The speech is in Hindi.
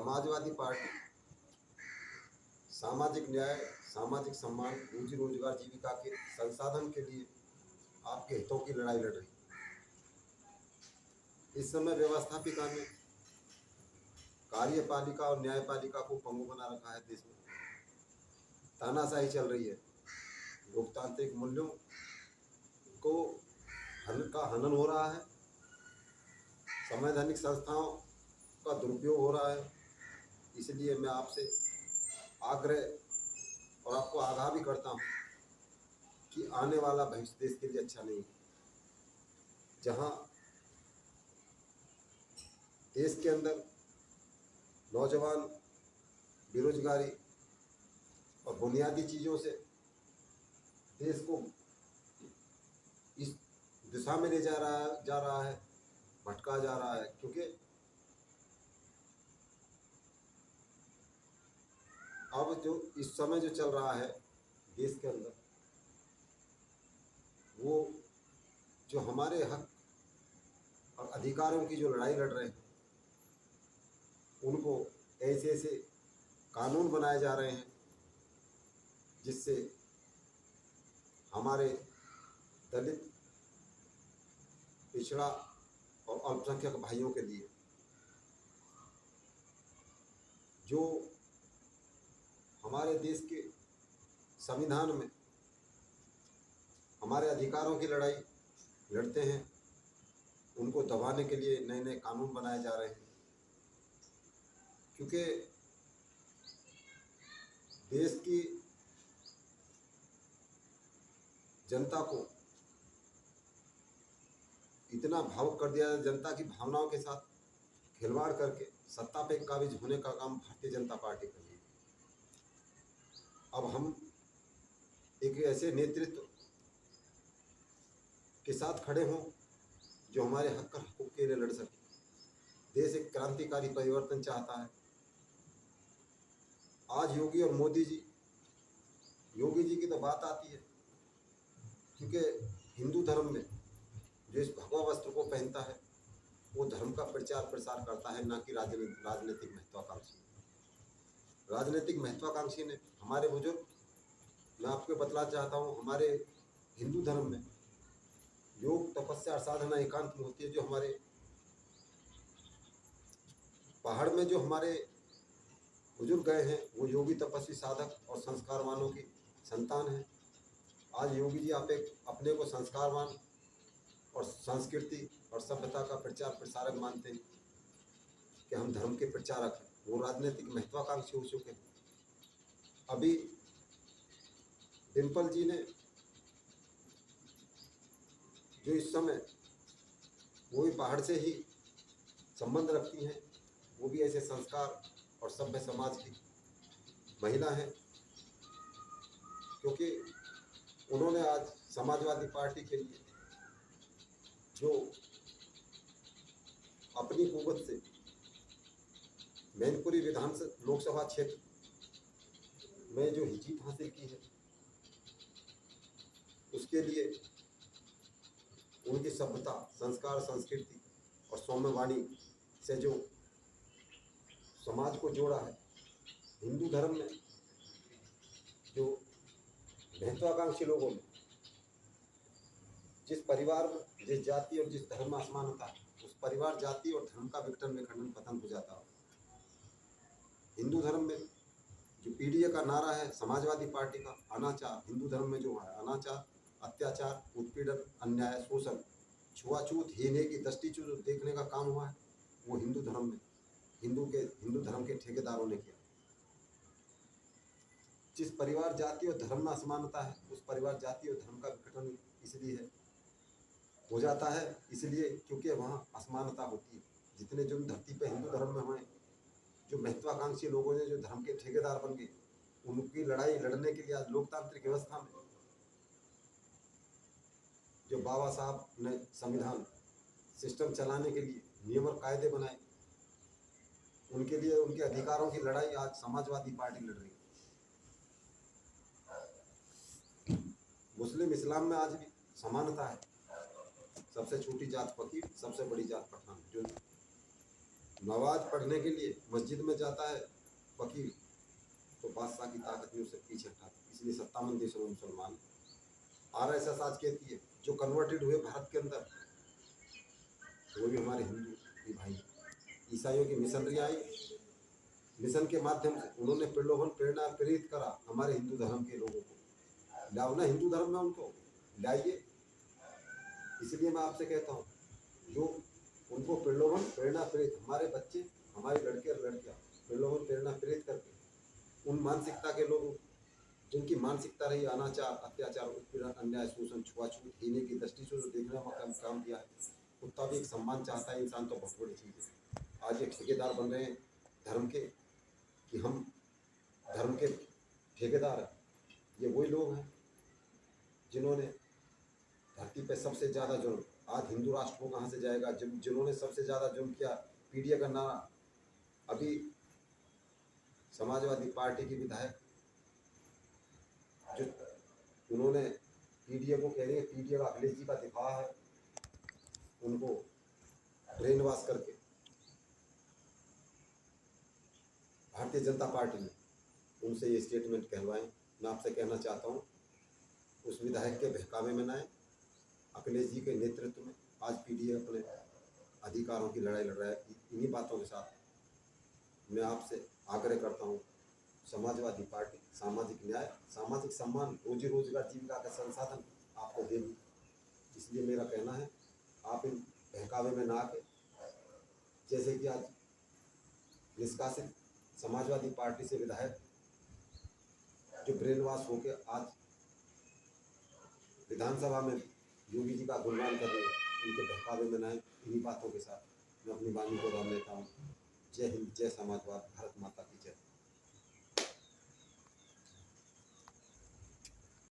समाजवादी पार्टी सामाजिक न्याय, सामाजिक सम्मान, रोजी रोजगार, जीविका के संसाधन के लिए आपके हितों की लड़ाई लड़ रही है। इस समय व्यवस्थापिका ने कार्यपालिका और न्यायपालिका को पंगु बना रखा है। देश में तानाशाही चल रही है, लोकतांत्रिक मूल्यों को हनन हो रहा है, संवैधानिक संस्थाओं का दुरुपयोग हो रहा है। इसलिए मैं आपसे आग्रह और आपको आगाह भी करता हूं कि आने वाला भविष्य देश के लिए अच्छा नहीं है, जहां देश के अंदर नौजवान बेरोजगारी और बुनियादी चीज़ों से देश को इस दिशा में ले जा रहा है, भटका जा रहा है। क्योंकि अब जो इस समय जो चल रहा है देश के अंदर, वो जो हमारे हक और अधिकारों की जो लड़ाई लड़ रहे हैं, उनको ऐसे ऐसे कानून बनाए जा रहे हैं जिससे हमारे दलित, पिछड़ा और अल्पसंख्यक भाइयों के लिए जो हमारे देश के संविधान में हमारे अधिकारों की लड़ाई लड़ते हैं, उनको दबाने के लिए नए नए कानून बनाए जा रहे हैं। क्योंकि देश की जनता को इतना भावुक कर दिया, जनता की भावनाओं के साथ खिलवाड़ करके सत्ता पे काबिज होने का काम भारतीय जनता पार्टी कर रही है। अब हम एक ऐसे नेतृत्व के साथ खड़े हों जो हमारे हक और हकूक़ के लिए लड़ सके। देश एक क्रांतिकारी परिवर्तन चाहता है। आज योगी और मोदी जी, योगी जी की तो बात आती है क्योंकि हिंदू धर्म में जो इस भगवा वस्त्र को पहनता है वो धर्म का प्रचार प्रसार करता है, ना कि राजनीतिक महत्वाकांक्षी। राजनीतिक महत्वाकांक्षी ने हमारे बुजुर्ग, मैं आपको बतला चाहता हूँ, हमारे हिंदू धर्म में योग, तपस्या और साधना एकांत में होती है। जो हमारे पहाड़ में जो हमारे बुजुर्ग गए हैं वो योगी, तपस्वी, साधक और संस्कारवानों की संतान है। आज योगी जी आप अपने को संस्कारवान और संस्कृति और सभ्यता का प्रचार प्रसारक मानते हैं कि हम धर्म के प्रचारक हैं। वो राजनीतिक महत्वाकांक्षी हो चुके हैं। अभी डिम्पल जी ने जो इस समय वो भी पहाड़ से ही संबंध रखती हैं, वो भी ऐसे संस्कार और सभ्य समाज की महिला है, क्योंकि उन्होंने आज समाजवादी पार्टी के लिए जो अपनी कुव्वत से मैनपुरी विधानसभा लोकसभा क्षेत्र में जो जीत हासिल की है, उसके लिए उनकी सभ्यता, संस्कार, संस्कृति और सौम्यवाणी से जो समाज को जोड़ा है। हिंदू धर्म में जो महत्वाकांक्षी लोगों में जिस परिवार में, जिस जाति और जिस धर्म में असमानता है, उस परिवार, जाति और धर्म का विघटन में खंडन पतन हो जाता है। हिंदू धर्म में जो पीडीए का नारा है समाजवादी पार्टी का, अनाचार, हिंदू धर्म में जो है अनाचार, अत्याचार, उत्पीड़न, अन्याय, शोषण, छुआछूत, हीने की दृष्टि जो देखने का काम हुआ है, वो हिंदू धर्म में हिंदू धर्म के ठेकेदारों ने किया। जिस परिवार, जाति और धर्म में असमानता है, उस परिवार, जाति और धर्म का विघटन इसलिए हो जाता है, इसलिए क्योंकि वहाँ असमानता होती है। जितने जो धरती पे हिंदू धर्म में हुए, जो महत्वाकांक्षी लोगों ने जो धर्म के ठेकेदार बन गए, उनकी लड़ाई लड़ने के लिए आज लोकतांत्रिक व्यवस्था में जो बाबा साहब ने संविधान सिस्टम चलाने के लिए नियम और कायदे बनाए, उनके लिए, उनके अधिकारों की लड़ाई आज समाजवादी पार्टी लड़ रही है। मुस्लिम इस्लाम में आज भी समानता है। सबसे छोटी जात फकीर, सबसे बड़ी जात पठान। जो नमाज पढ़ने के लिए मस्जिद में जाता है वकील, तो बादशाह की ताकत में उसे पीछे हटाती। इसलिए 57 देशों में मुसलमान। RSS आज कहती है जो कन्वर्टेड हुए भारत के अंदर, वो भी हमारे हिंदू भी भाई। ईसाइयों की मिशनरी आई, मिशन के माध्यम से उन्होंने प्रलोभन प्रेरणा प्रेरित करा हमारे हिंदू धर्म के लोगों को, लाओ ना हिंदू धर्म में, उनको लाइए। इसलिए मैं आपसे कहता हूँ जो उनको प्रलोभन प्रेरणा प्रेरित, हमारे बच्चे हमारे लड़के और लड़कियाँ प्रलोभन प्रेरणा प्रेरित करके उन मानसिकता के लोगों जिनकी मानसिकता रही अनाचार, अत्याचार, उत्पीड़न, अन्याय, शोषण, छुआछूत, हीने की दृष्टि से जो देखने का काम किया है, कुत्ता भी एक सम्मान चाहता है, इंसान तो बहुत बड़ी चीज़ है। आज एक ठेकेदार बन रहे हैं धर्म के कि हम धर्म के ठेकेदार हैं। ये वही लोग हैं जिन्होंने धरती पे सबसे ज़्यादा जुल्म, आज हिंदू राष्ट्र को कहाँ से जाएगा, जिन्होंने सबसे ज़्यादा जुल्म किया। पीडीए का नारा, अभी समाजवादी पार्टी की विधायक जो उन्होंने पीडीए को कह रही है, पीडीए का अखिलेश जी का दिखा है, उनको ब्रेन वॉश करके भारतीय जनता पार्टी ने उनसे ये स्टेटमेंट कहलवाएं। मैं आपसे कहना चाहता हूँ उस विधायक के बहकावे में न आए। अखिलेश जी के नेतृत्व में आज पीडीए अपने अधिकारों की लड़ाई लड़ रहा है। इन्हीं बातों के साथ मैं आपसे आग्रह करता हूँ, समाजवादी पार्टी सामाजिक न्याय, सामाजिक सम्मान, रोजी रोजगार, जीविका का संसाधन आपको देगी। इसलिए मेरा कहना है आप इन बहकावे में ना आके, जैसे कि आज निष्कासित समाजवादी पार्टी से विधायक जो ब्रेन वॉश होकर आज विधानसभा में योगी जी का गुणगान कर रहे हैं, उनके बहकावे में ना आए। इन्हीं बातों के साथ मैं अपनी वाणी को राम लेता हूँ। जय हिंद, जय समाजवाद, भारत माता।